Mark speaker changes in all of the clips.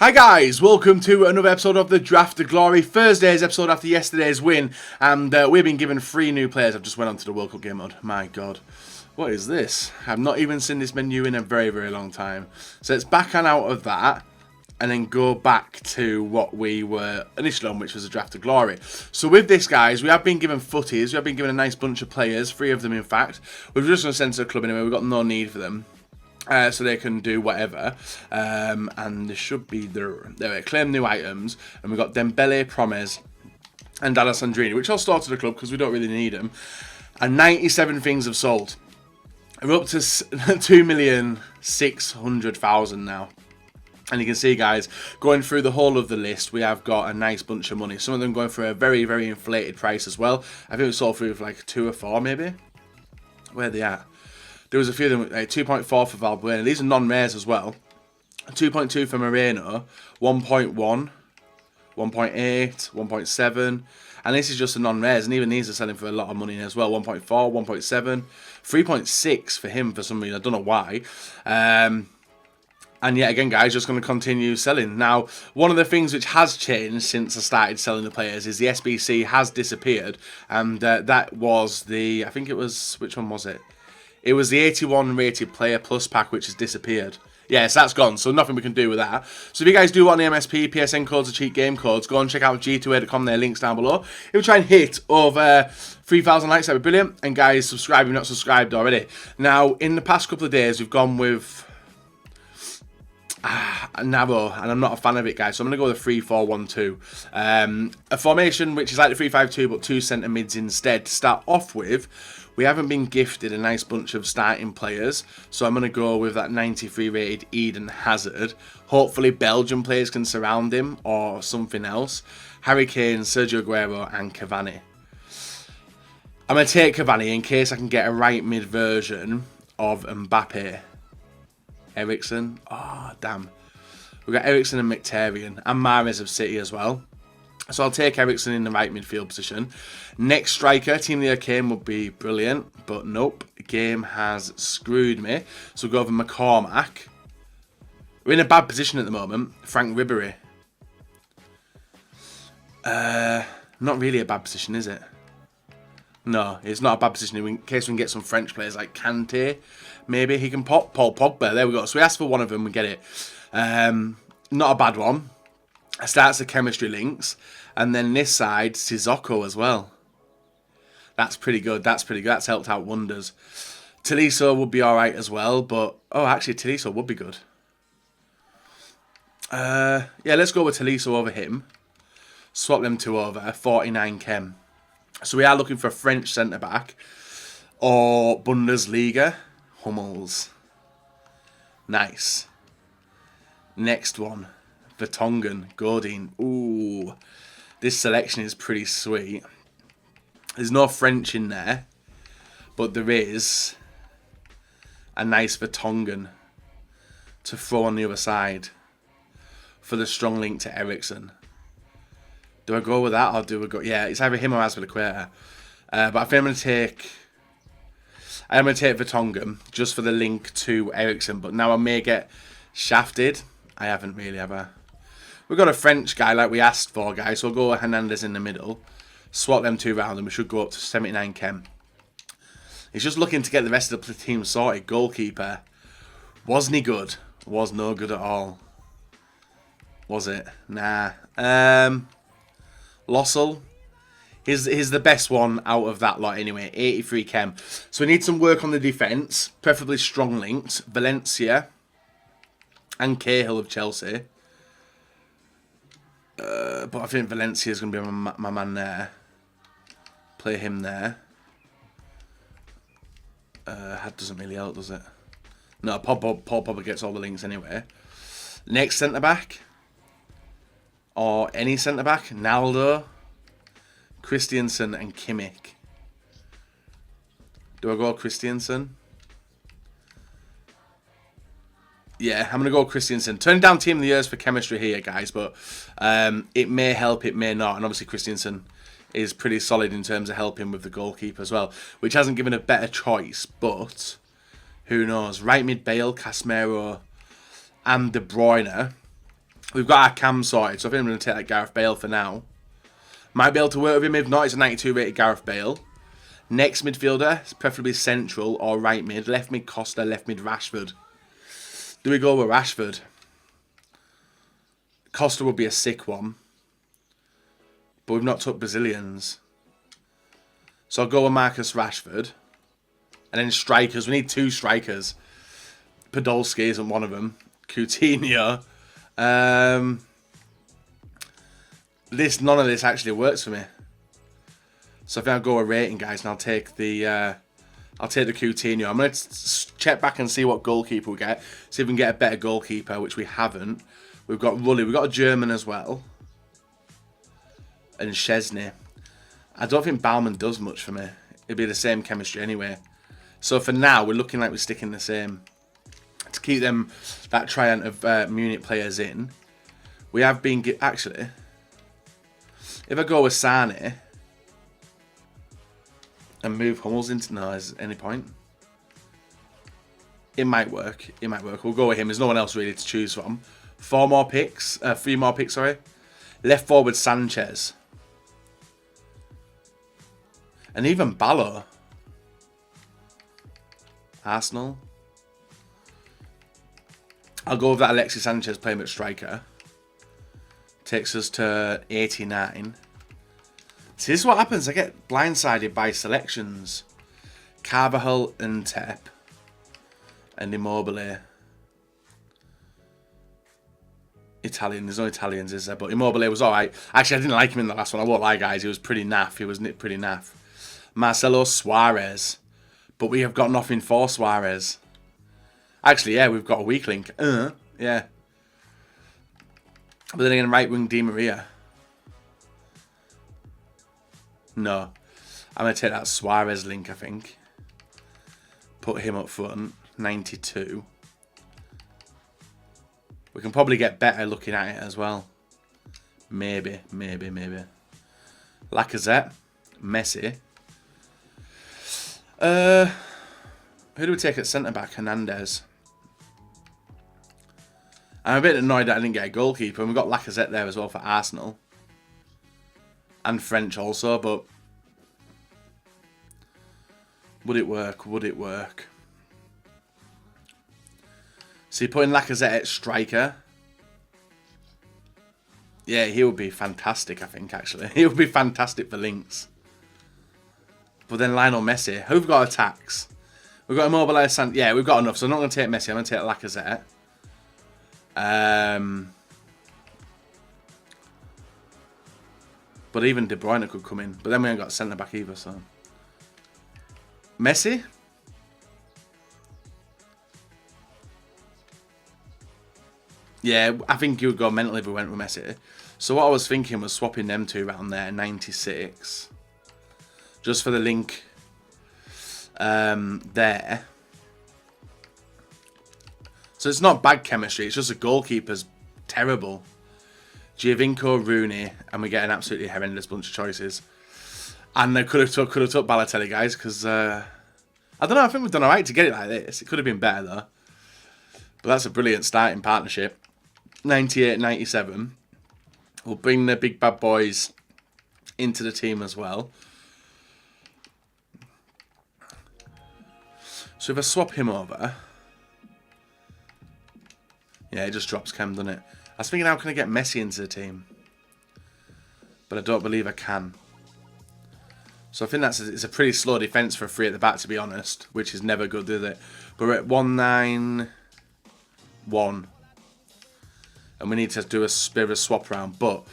Speaker 1: Hi guys, welcome to another episode of the Draft of Glory, Thursday's episode after yesterday's win, and we've been given 3 new players. I've just went on to the World Cup game mode. My god, what is this? I've not even seen this menu in a very, very long time. So let's back on out of that, and then go back to what we were initially on, which was a Draft of Glory. So with this, guys, we have been given footies, we have been given a nice bunch of players, 3 of them in fact. We're just going to send to the club anyway, we've got no need for them. So they can do whatever, and there should be there. Claim new items, and we've got Dembele, Promes, and Alessandrini, which I'll store to the club because we don't really need them. And 97 things have sold. We're up to 2,600,000 now. And you can see, guys, going through the whole of the list, we have got a nice bunch of money. Some of them going for a very, very inflated price as well. I think we sold through for like 2 or 4 maybe. Where are they at? There was a few of them, 2.4 for Valbuena. These are non-rares as well. 2.2 for Moreno, 1.1, 1.8, 1.7. And this is just a non-rares. And even these are selling for a lot of money as well. 1.4, 1.7, 3.6 for him for some reason. I don't know why. And yet again, guys, just going to continue selling. Now, one of the things which has changed since I started selling the players is the SBC has disappeared. And that was the, I think it was, which one was it? It was the 81 rated player plus pack, which has disappeared. Yes, that's gone, so nothing we can do with that. So if you guys do want the MSP, PSN codes, or cheat game codes, go and check out g2a.com, their links down below. If we try and hit over 3,000 likes, that'd be brilliant. And guys, subscribe if you're not subscribed already. Now, in the past couple of days, we've gone with Navo, and I'm not a fan of it, guys, so I'm going to go with a 3-4-1-2. A formation which is like the 3-5-2, but 2 centre mids instead. To start off with, we haven't been gifted a nice bunch of starting players, so I'm going to go with that 93 rated Eden Hazard. Hopefully Belgian players can surround him, or something else. Harry Kane, Sergio Aguero, and Cavani. I'm going to take Cavani in case I can get a right mid version of Mbappe. Ericsson. Oh, damn. We've got Ericsson and Mkhitaryan, and Mahrez of City as well. So I'll take Ericsson in the right midfield position. Next striker, Team of the Year Kane would be brilliant, but nope. The game has screwed me. So we'll go over McCormack. We're in a bad position at the moment. Frank Ribery. Not really a bad position, is it? No, it's not a bad position in case we can get some French players like Kante. Maybe he can pop Paul Pogba. There we go. So we asked for one of them, we get it. Not a bad one. Starts the chemistry links. And then this side, Sissoko as well. That's pretty good. That's pretty good. That's helped out wonders. Tolisso would be alright as well. But, oh, actually, Tolisso would be good. Yeah, let's go with Tolisso over him. Swap them 2 over. 49 chem. So we are looking for a French centre-back. Or Bundesliga. Hummels. Nice. Next one. Vertonghen. Godin. Ooh. This selection is pretty sweet. There's no French in there. But there is a nice Vertonghen to throw on the other side. For the strong link to Ericsson. Do I go with that or do we go... Yeah, it's either him or Azpilicueta. But I think I'm going to take... I'm going to take Vertonghen just for the link to Ericsson. But now I may get shafted. I haven't really, have I? We've got a French guy like we asked for, guys. So we'll go with Hernandez in the middle. Swap them 2 round and we should go up to 79 chem. He's just looking to get the rest of the team sorted. Goalkeeper. Wasn't he good? Was no good at all. Was it? Nah. Lossell. He's the best one out of that lot anyway. 83 chem. So we need some work on the defence. Preferably strong links. Valencia. And Cahill of Chelsea. But I think Valencia is going to be my man there. Play him there. That doesn't really help, does it? No, Paul Pogba gets all the links anyway. Next centre-back. Or any centre-back. Naldo. Christiansen and Kimmich. Do I go Christiansen? Yeah, I'm going to go Christiansen. Turning down Team of the Years for chemistry here, guys, but it may help, it may not. And obviously Christiansen is pretty solid in terms of helping with the goalkeeper as well, which hasn't given a better choice, but who knows. Right mid Bale, Casemiro and De Bruyne We've got our cam sorted, so I think I'm going to take that Gareth Bale for now. Might be able to work with him. If not, it's a 92 rated Gareth Bale. Next midfielder, preferably central or right mid. Left mid Costa, left mid Rashford. Do we go with Rashford? Costa would be a sick one. But we've not took Brazilians. So I'll go with Marcus Rashford. And then strikers. We need 2 strikers. Podolski isn't one of them. Coutinho. None of this actually works for me. So I think I'll go with rating, guys, and I'll take the Coutinho. I'm going to check back and see what goalkeeper we get. See if we can get a better goalkeeper, which we haven't. We've got Rulli. We've got a German as well. And Szczesny. I don't think Baumann does much for me. It'd be the same chemistry anyway. So for now, we're looking like we're sticking the same. To keep that triad of Munich players in. We have been... Actually, if I go with Sane... and move Hummels into... No, there's any point. It might work. It might work. We'll go with him. There's no one else really to choose from. 3 more picks, sorry. Left forward, Sanchez. And even Ballo. Arsenal. I'll go with that Alexis Sanchez playing at striker. Takes us to 89. See, this is what happens. I get blindsided by selections. Carvajal and Tep. And Immobile. Italian. There's no Italians, is there? But Immobile was alright. Actually, I didn't like him in the last one. I won't lie, guys. He was pretty naff. He was pretty naff. Marcelo Suarez. But we have got nothing for Suarez. Actually, yeah, we've got a weak link. Yeah. But then again, right wing Di Maria. No. I'm going to take that Suarez link, I think. Put him up front. 92. We can probably get better looking at it as well. Maybe. Lacazette. Messi. Who do we take at centre-back? Hernandez. I'm a bit annoyed that I didn't get a goalkeeper. And we've got Lacazette there as well for Arsenal. And French also, but... would it work? Would it work? So you're putting Lacazette at striker. Yeah, he would be fantastic, I think, actually. He would be fantastic for links. But then Lionel Messi. Who've got attacks? We've got Immobile. Yeah, we've got enough. So I'm not going to take Messi. I'm going to take Lacazette. But even De Bruyne could come in. But then we ain't got centre back either, so. Messi? Yeah, I think you would go mental if we went with Messi. So what I was thinking was swapping them 2 around there, 96. Just for the link there. So it's not bad chemistry, it's just the goalkeeper's terrible. Giovinco, Rooney, and we get an absolutely horrendous bunch of choices. And I could have took Balotelli, guys, because I don't know, I think we've done alright to get it like this. It could have been better though. But that's a brilliant starting partnership. 98, 97. We'll bring the big bad boys into the team as well. So if I swap him over... yeah, it just drops Cam, doesn't it? I was thinking, how can I get Messi into the team? But I don't believe I can. So I think it's a pretty slow defence for a 3 at the back, to be honest. Which is never good, is it? But we're at 191. And we need to do a bit of a swap round. But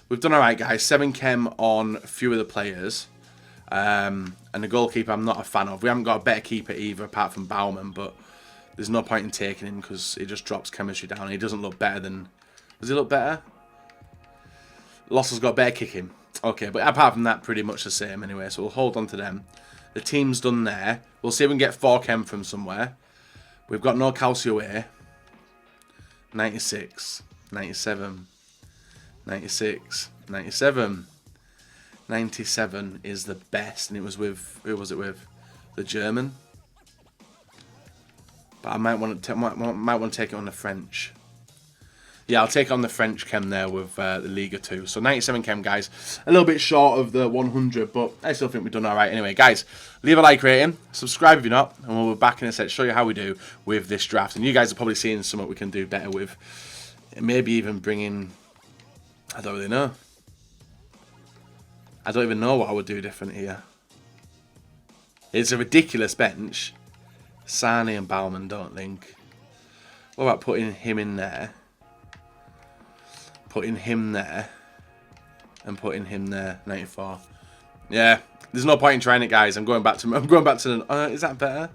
Speaker 1: we've done alright, guys. 7 chem on a few of the players. And the goalkeeper I'm not a fan of. We haven't got a better keeper either, apart from Baumann. But there's no point in taking him because he just drops chemistry down. He doesn't look better than... does he look better? Lossell's got better kicking. Okay, but apart from that, pretty much the same anyway. So we'll hold on to them. The team's done there. We'll see if we can get 4 chem from somewhere. We've got no Calcio here. 96. 97. 96. 97. 97 is the best. And it was with... who was it with? The German. But I might want to take it on the French. Yeah, I'll take on the French chem there with the Liga 2. So 97 chem, guys. A little bit short of the 100, but I still think we've done all right. Anyway, guys, leave a like rating, subscribe if you're not, and we'll be back in a sec, show you how we do with this draft. And you guys are probably seeing something we can do better with. Maybe even bring in... I don't really know. I don't even know what I would do different here. It's a ridiculous bench. Sane and Bauman, don't think. What about putting him in there? Putting him there. And putting him there. 94. Yeah. There's no point in trying it, guys. I'm going back to the... is that better?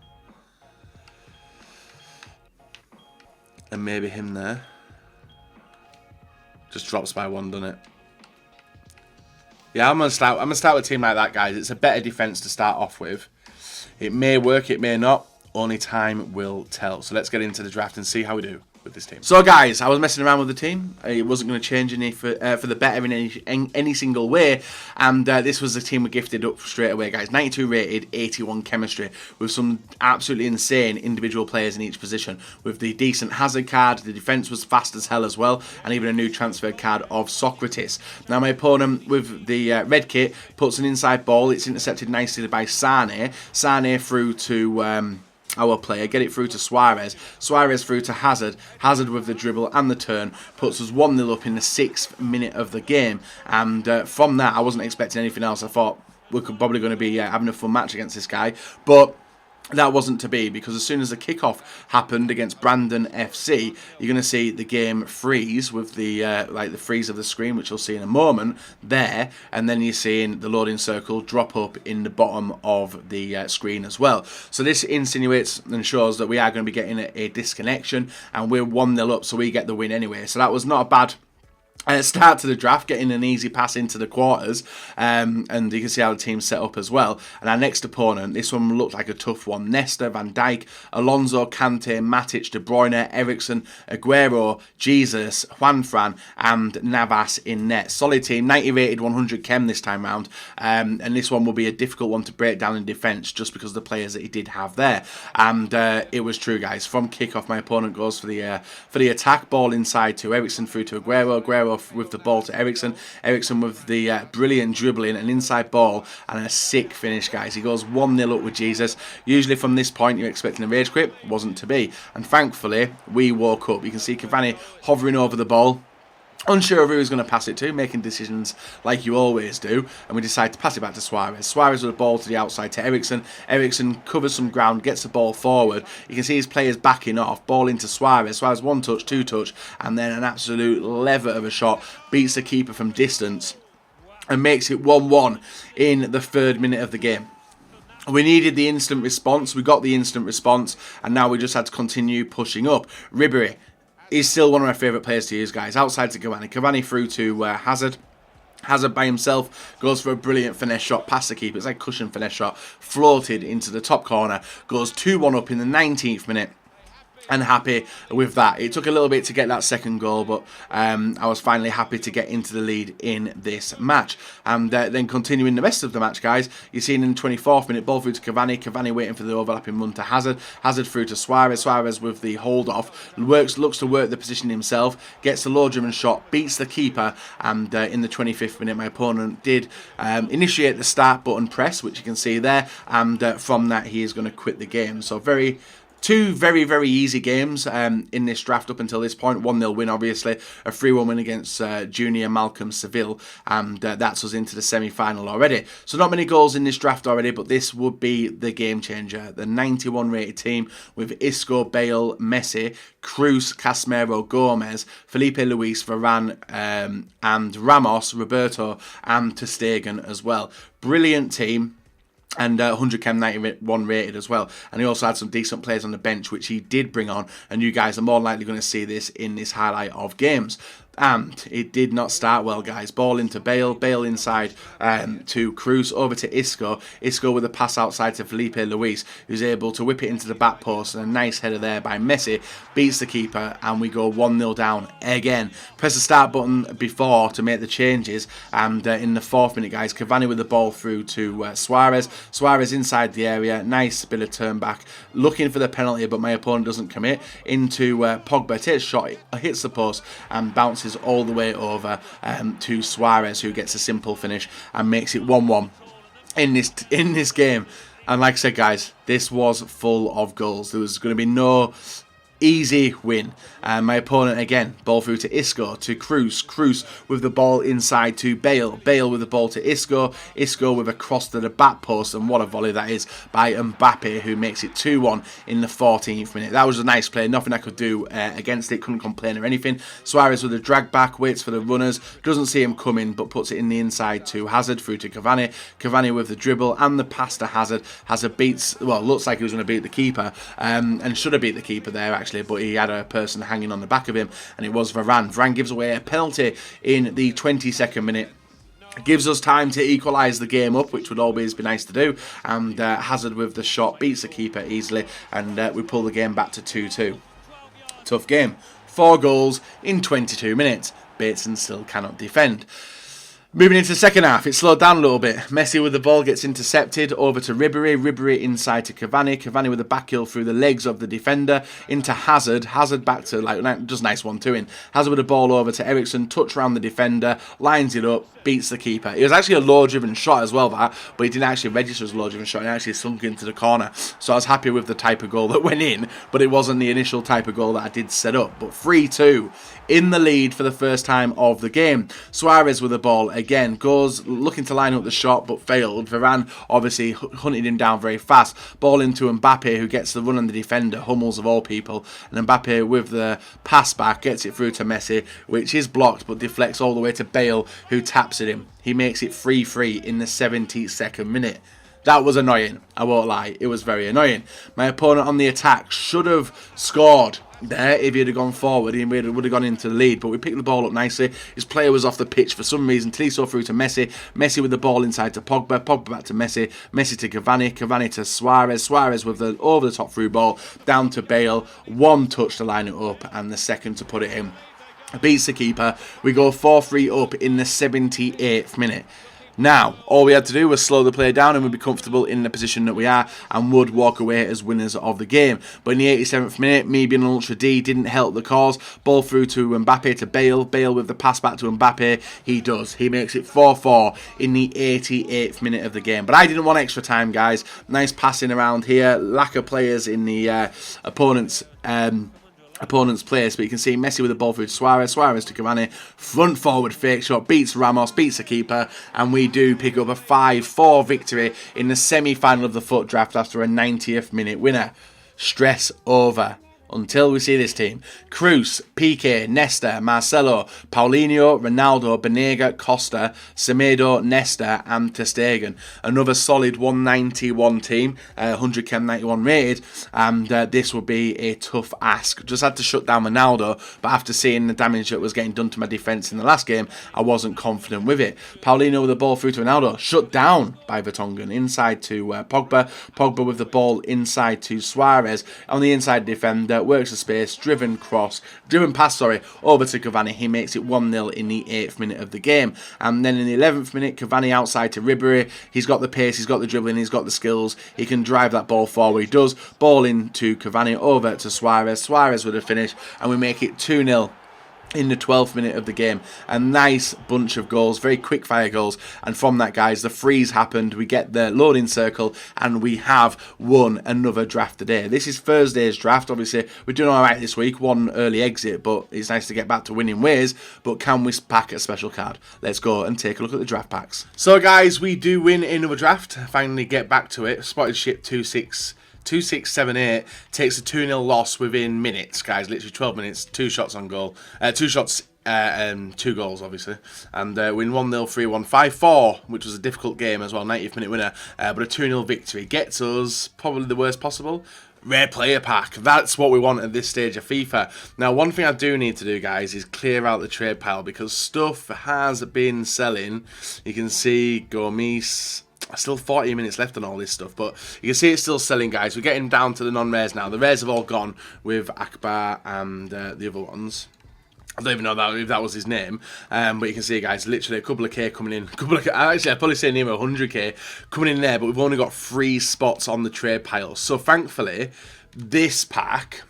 Speaker 1: And maybe him there. Just drops by one, doesn't it? Yeah, I'm gonna start with a team like that, guys. It's a better defense to start off with. It may work, it may not. Only time will tell. So let's get into the draft and see how we do with this team. So guys, I was messing around with the team. It wasn't going to change any for the better in any single way, and this was the team we gifted up straight away, guys. 92 rated, 81 chemistry, with some absolutely insane individual players in each position, with the decent Hazard card. The defense was fast as hell as well, and even a new transfer card of Socrates. Now my opponent with the red kit puts an inside ball. It's intercepted nicely by Sane. Sane through to our player, get it through to Suarez. Suarez through to Hazard. Hazard with the dribble and the turn puts us 1-0 up in the 6th minute of the game. And from that, I wasn't expecting anything else. I thought we're probably going to be having a fun match against this guy. But that wasn't to be, because as soon as the kickoff happened against Brandon FC, you're going to see the game freeze with the like the freeze of the screen, which you'll see in a moment there, and then you're seeing the loading circle drop up in the bottom of the screen as well. So this insinuates and shows that we are going to be getting a disconnection, and we're 1-0 up, so we get the win anyway. So that was not a bad start to the draft, getting an easy pass into the quarters, and you can see how the team's set up as well. And our next opponent, this one looked like a tough one. Nesta, Van Dijk, Alonso, Kante, Matic, De Bruyne, Eriksen, Aguero, Jesus, Juanfran, and Navas in net. Solid team, 90 rated, 100 chem this time round, and this one will be a difficult one to break down in defence just because of the players that he did have there. And it was true, guys. From kickoff, my opponent goes for the attack, ball inside to Eriksen through to Aguero. Aguero with the ball to Eriksen. Eriksen with the brilliant dribbling, an inside ball, and a sick finish, guys. He goes 1-0 up with Jesus. Usually from this point you're expecting a rage quit. Wasn't to be. And thankfully we woke up. You can see Cavani hovering over the ball, unsure of who he's going to pass it to, making decisions like you always do, and we decide to pass it back to Suarez. Suarez with the ball to the outside to Eriksen. Eriksen covers some ground, gets the ball forward. You can see his players backing off, ball into Suarez. Suarez 1 touch, 2 touch, and then an absolute lever of a shot, beats the keeper from distance, and makes it 1-1 in the 3rd minute of the game. We needed the instant response, we got the instant response, and now we just had to continue pushing up. Ribery is still one of my favourite players to use, guys. Outside to Cavani. Cavani through to Hazard. Hazard by himself goes for a brilliant finesse shot past the keeper. It's like a cushion finesse shot. Floated into the top corner. Goes 2-1 up in the 19th minute. And happy with that. It took a little bit to get that second goal, but I was finally happy to get into the lead in this match. And then continuing the rest of the match, guys, you're seeing in the 24th minute, ball through to Cavani. Cavani waiting for the overlapping run to Hazard. Hazard through to Suarez. Suarez with the hold off. Looks to work the position himself. Gets the low German shot. Beats the keeper. And in the 25th minute, my opponent did initiate the start button press, which you can see there. And from that, he is going to quit the game. So two very, very easy games in this draft up until this point. 1-0 win, obviously. A 3-1 win against Junior Malcolm Seville. And that's us into the semi-final already. So not many goals in this draft already, but this would be the game changer. The 91 rated team with Isco, Bale, Messi, Cruz, Casemiro, Gomez, Felipe Luis, Varane, and Ramos, Roberto, and ter Stegen as well. Brilliant team. And 100 chem 91 rated as well. And he also had some decent players on the bench, which he did bring on. And you guys are more likely going to see this in this highlight of games. And it did not start well, guys. Ball into Bale. Bale inside to Cruz. Over to Isco. Isco with a pass outside to Felipe Luis, who's able to whip it into the back post. And a nice header there by Messi. Beats the keeper. And we go 1-0 down again. Press the start button before to make the changes. And in the 4th minute, guys, Cavani with the ball through to Suarez. Suarez inside the area. Nice bit of turn back. Looking for the penalty, but my opponent doesn't commit. Into Pogba. Takes a shot. Hits the post. And bounces all the way over to Suarez, who gets a simple finish and makes it 1-1 in this game. And like I said, guys, this was full of goals. There was going to be no easy win. And my opponent again, ball through to Isco, to Cruz. Cruz with the ball inside to Bale. Bale with the ball to Isco. Isco with a cross to the back post, and what a volley that is by Mbappe, who makes it 2-1 in the 14th minute. That was a nice play. Nothing I could do against it. Couldn't complain or anything. Suarez with a drag back, waits for the runners. Doesn't see him coming, but puts it in the inside to Hazard, through to Cavani. Cavani with the dribble and the pass to Hazard. Hazard beats, well, looks like he was going to beat the keeper, and should have beat the keeper there actually, but he had a person hanging on the back of him, and it was Varane. Varane gives away a penalty in the 22nd minute. Gives us time to equalise the game up, which would always be nice to do. And Hazard with the shot beats the keeper easily, and we pull the game back to 2-2. Tough game. 4 goals in 22 minutes. Bateson still cannot defend. Moving into the second half, it slowed down a little bit. Messi with the ball gets intercepted, over to Ribéry. Ribéry inside to Cavani. Cavani with a back heel through the legs of the defender into Hazard. Hazard back to, like, just nice 1-2 in. Hazard with the ball over to Eriksen, touch around the defender, lines it up, beats the keeper. It was actually a low-driven shot as well, that, but he didn't actually register as a low-driven shot. It actually sunk into the corner. So I was happy with the type of goal that went in, but it wasn't the initial type of goal that I did set up. But 3-2 in the lead for the first time of the game. Suarez with the ball again, goes looking to line up the shot but failed. Varane obviously hunted him down very fast. Ball into Mbappe, who gets the run on the defender, Hummels of all people, and Mbappe with the pass back gets it through to Messi, which is blocked but deflects all the way to Bale, who taps at him. He makes it 3-3 in the 72nd minute. That was annoying, I won't lie, it was very annoying. My opponent on the attack should have scored there if he'd have gone forward. He would have gone into the lead, but we picked the ball up nicely. His player was off the pitch for some reason. Tolisso through to Messi. Messi with the ball inside to Pogba. Pogba back to Messi. Messi to Cavani. Cavani to Suarez. Suarez with the over the top through ball down to Bale. 1 touch to line it up, and the second to put it in. Beats the keeper. We go 4-3 up in the 78th minute. Now, all we had to do was slow the play down and we'd be comfortable in the position that we are and would walk away as winners of the game. But in the 87th minute, me being an Ultra D didn't help the cause. Ball through to Mbappe to Bale. Bale with the pass back to Mbappe. He does. He makes it 4-4 in the 88th minute of the game. But I didn't want extra time, guys. Nice passing around here. Lack of players in the opponent's place, but you can see Messi with the ball through to Suarez. Suarez to Cavani. Front forward fake shot. Beats Ramos. Beats the keeper. And we do pick up a 5-4 victory in the semi-final of the FUT draft after a 90th minute winner. Stress over. Until we see this team. Cruz, Piqué, Nesta, Marcelo, Paulinho, Ronaldo, Banega, Costa, Semedo, Nesta and ter Stegen. Another solid 191 team, 100 Chem 91 rated, and this would be a tough ask. Just had to shut down Ronaldo, but after seeing the damage that was getting done to my defence in the last game, I wasn't confident with it. Paulinho with the ball through to Ronaldo, shut down by Vertonghen, inside to Pogba. Pogba with the ball inside to Suarez, on the inside defender, works the space, driven pass, over to Cavani. He makes it 1-0 in the 8th minute of the game. And then in the 11th minute, Cavani outside to Ribéry. He's got the pace, he's got the dribbling, he's got the skills. He can drive that ball forward. He does. Ball into Cavani, over to Suarez. Suarez with a finish, and we make it 2-0. In the 12th minute of the game. A nice bunch of goals, very quick fire goals, and from that, guys, the freeze happened. We get the loading circle and we have won another draft today. This is Thursday's draft. Obviously we're doing alright this week, 1 early exit, but it's nice to get back to winning ways. But can we pack a special card? Let's go and take a look at the draft packs. So guys, we do win another draft. Finally get back to it. Spotted ship 2678 takes a 2-0 loss within minutes, guys. Literally 12 minutes, 2 shots on goal. 2 shots and 2 goals, obviously. And win 1-0, 3-1, 5-4, which was a difficult game as well. 90th minute winner, but a 2-0 victory gets us probably the worst possible. Rare player pack. That's what we want at this stage of FIFA. Now, one thing I do need to do, guys, is clear out the trade pile because stuff has been selling. You can see Gomes. Still 40 minutes left on all this stuff, but you can see it's still selling, guys. We're getting down to the non-rares now. The rares have all gone with Akbar and the other ones. I don't even know if that was his name, but you can see, guys, literally a couple of K coming in. Actually, I'd probably say near 100K coming in there, but we've only got 3 spots on the trade pile. So, thankfully, this pack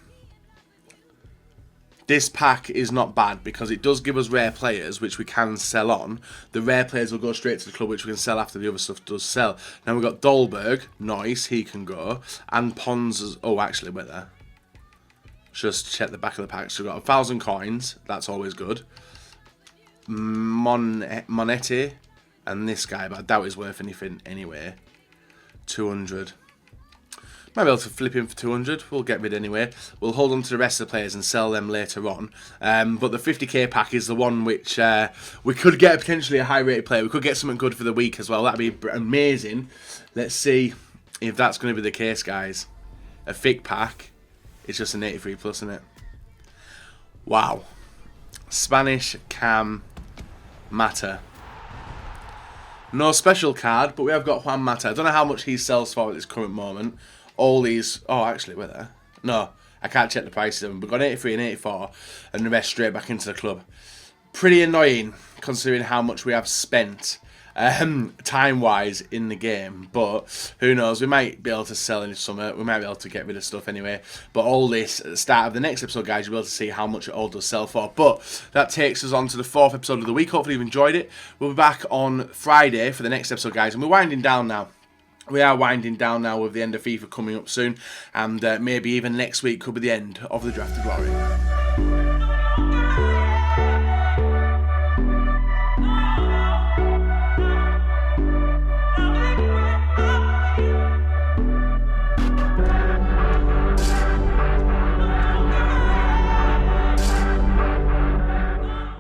Speaker 1: is not bad because it does give us rare players, which we can sell on. The rare players will go straight to the club, which we can sell after the other stuff does sell. Now, we've got Dolberg. Nice, he can go. And Pons. Oh, actually, wait there. Just check the back of the pack. So we've got 1,000 coins. That's always good. Monetti. And this guy, but I doubt he's worth anything anyway. 200. Might be able to flip him for 200. We'll get rid anyway. We'll hold on to the rest of the players and sell them later on. But the 50k pack is the one which we could get potentially a high-rated player. We could get something good for the week as well. That'd be amazing. Let's see if that's going to be the case, guys. A thick pack. It's just an 83 plus, isn't it? Wow. Spanish Cam Mata. No special card, but we have got Juan Mata. I don't know how much he sells for at this current moment. All these... Oh, actually, wait there. No, I can't check the prices of them. We've got 83 and 84, and the rest straight back into the club. Pretty annoying, considering how much we have spent time-wise in the game, but who knows, we might be able to sell in summer, we might be able to get rid of stuff anyway, but all this, at the start of the next episode, guys, you'll be able to see how much it all does sell for. But that takes us on to the 4th episode of the week. Hopefully you've enjoyed it. We'll be back on Friday for the next episode, guys, and we're winding down now. We are winding down now with the end of FIFA coming up soon, and maybe even next week could be the end of the Draft to Glory.